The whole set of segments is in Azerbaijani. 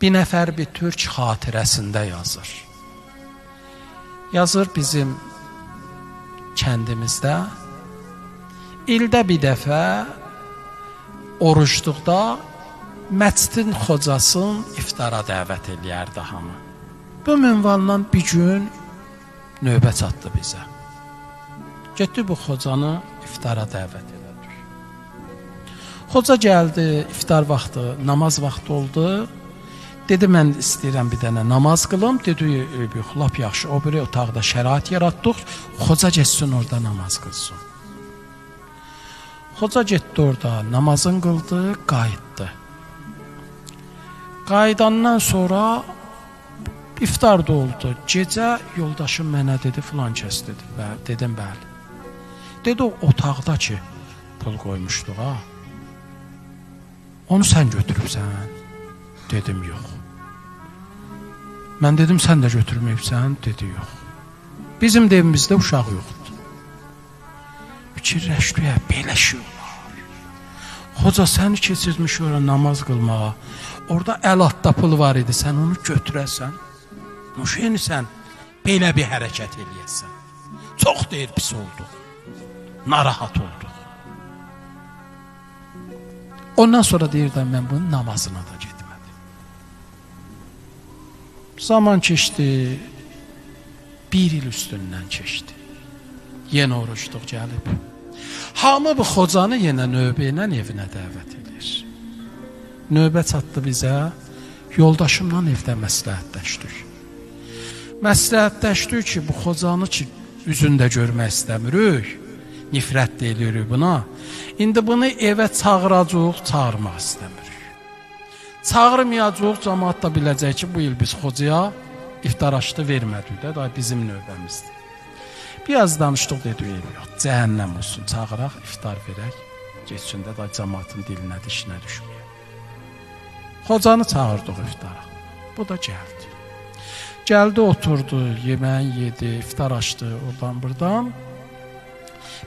bir nəfər bir türk xatirəsində yazır. Yazır bizim kəndimizdə ildə bir dəfə orucluqda məscidin xocasını iftara dəvət eləyərdi hamı. Bu minvaldan bir gün növbə çatdı bizə. Getdi bu xocanı iftara dəvət elədik. Xoca gəldi, iftar vaxtı, namaz vaxtı oldu. Dedi, mən istəyirəm bir dənə namaz qılım. Dedi, lap yaxşı, o biri otaqda şərait yaratdıq. Xoca getsin orada namaz qılsın. Xoca getdi orada, namazını qıldı, qayıtdı. Qayıdandan sonra iftar da oldu. Gecə yoldaşım mənə dedi, filan kəs dedi. Dedim, bəli. Dedi, o otaqda ki, pul qoymuşduq, ha? Onu sən götürübsən? Dedim, yox. Mən dedim, sən də götürməyibsən? Dedi, yox. Bizim də evimizdə uşaq yoxdur. Fikirləşdik, belə şey olar. Xoca səni keçirmiş ora namaz qılmağa. Orada əl atda pul var idi, sən onu götürəsən. Müşeni sən belə bir hərəkət eləyəsən. Çox deyir, pis olduq. Narahat olduq. Ondan sonra deyirdim, mən bunun namazına da getmədim. Zaman keçdi, bir il üstündən keçdi. Yenə oruçluq gəlib. Hamı bu xocanı yenə növbə ilə evinə dəvət edir. Növbə çatdı bizə, yoldaşımla evdə məsləhətləşdik. Məsləhətləşdik ki, bu xocanı ki, üzündə görmək istəmirik, nifrət deyirik buna. İndi bunu evə çağıracaq, çağırmaq istəmirik. Çağırmayacaq, cəmaat da biləcək ki, bu il biz xocaya iftar açdı vermədik də, bizim növbəmizdir. Biraz danışdıq, dedik, yox, cəhənnəm olsun, çağıraq, iftar verək, geçsin də cəmaatın dilinə, dişinə düşməyək. Xocanı çağırdıq iftara, bu da gəldi. Gəldi, oturdu, yeməyin yedi, iftar açdı, oradan buradan.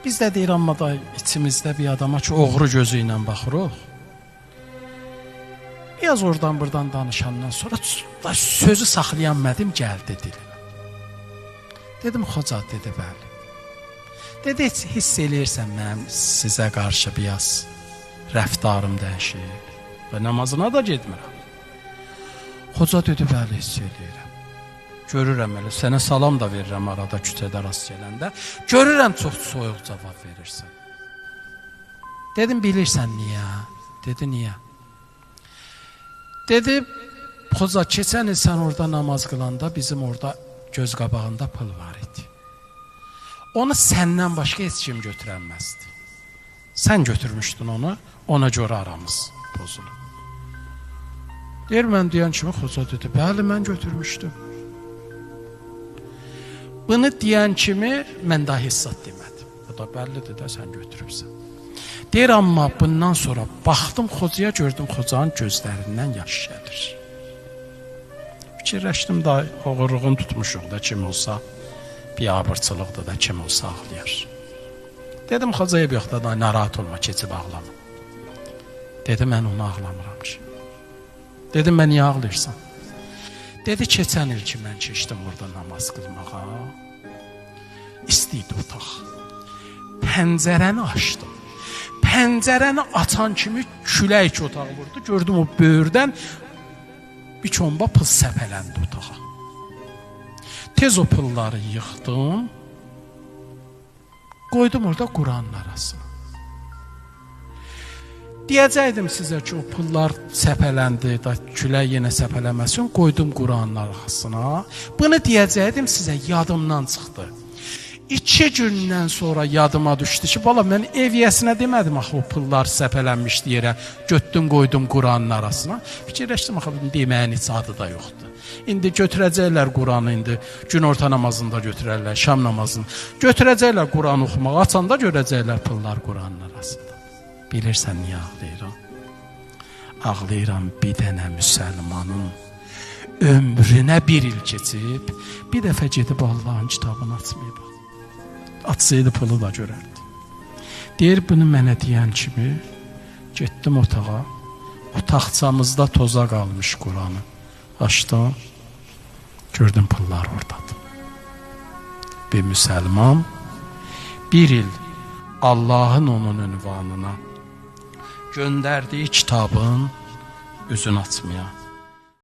Biz də deyir, amma da içimizdə bir adama ki, oğru gözü ilə baxırıq. Biraz oradan buradan danışandan sonra sözü saxlayan mədim gəldi dilim. Dedim, xoca, dedi, bəli. Dedi, hiss eləyirsən mənim sizə qarşı biraz rəftarım dəyişir və namazına da getmirəm. Xoca dedi, bəli, hiss eləyirəm. Görürəm elə, sənə salam da verirəm arada küçədə rast gələndə. Görürəm, çox soyuq cavab verirsən. Dedim, bilirsən niyə? Dedi, niyə? Dedi, xoca, keçən il sən orada namaz qılanda bizim orada göz qabağında pul var idi. Onu səndən başqa heç kim götürənməzdi. Sən götürmüşdün onu, ona görə aramız bozulub. Deyir, mən deyən kimi xoca dedi, bəli, mən götürmüşdüm. Bunu deyən kimi mən daha hissat demədim. Bu da bəllidir də, sən götürübsən. Deyir, amma bundan sonra baxdım xocaya, gördüm xocanın gözlərindən yaş gəlir. Fikirləşdim da, oğurluğun tutmuşuq da, kim olsa, bir abırçılıqdır da, kim olsa ağlayar. Dedim, xocaya bir yoxda da, narahat olma, keçib ağlama. Dedi, mən onu ağlamıram ki. Dedim, mən niyə ağlayırsan? Dedi, keçən il ki, mən keçdim orada namaz qılmağa, istiydi otaq. Pəncərəni açdım. Pəncərəni açan kimi külək otaq vurdu. Gördüm, o böyürdən bir çomba pul səpələndi otağa. Tez o pulları yıxdım, qoydum orada Quranın arasına. Deyəcəkdim sizə ki, o pullar səpələndi, külək yenə səpələməsin, qoydum Quranın arasına. Bunu deyəcəkdim sizə, yadımdan çıxdı. 2 gündən sonra yadıma düşdü ki, bala, mən eviyyəsinə demədim, axı, o pullar səpələnmişdi yerə, götdüm, qoydum Quranın arasına. Fikirləşdim, axı, deməyin heç adı da yoxdur. İndi götürəcəklər Quranı, indi gün orta namazında götürərlər, şam namazında. Götürəcəklər Quranı oxumaq, açanda görəcəklər pullar Quranın arasında. Bilirsən niyə ağlayıram? Ağlayıram bir dənə müsəlmanın ömrünə bir il keçib, bir dəfə gedib Allahın kitabını açmayıb. Açsaydı pulu da görərdi. Deyir, bunu mənə deyən kimi getdim otağa. Otaqçamızda toza qalmış Quranı. Açdım, gördüm pullar oradadır. Bir müsəlman bir il Allahın onun ünvanına göndərdiyi kitabın üzünü açmaya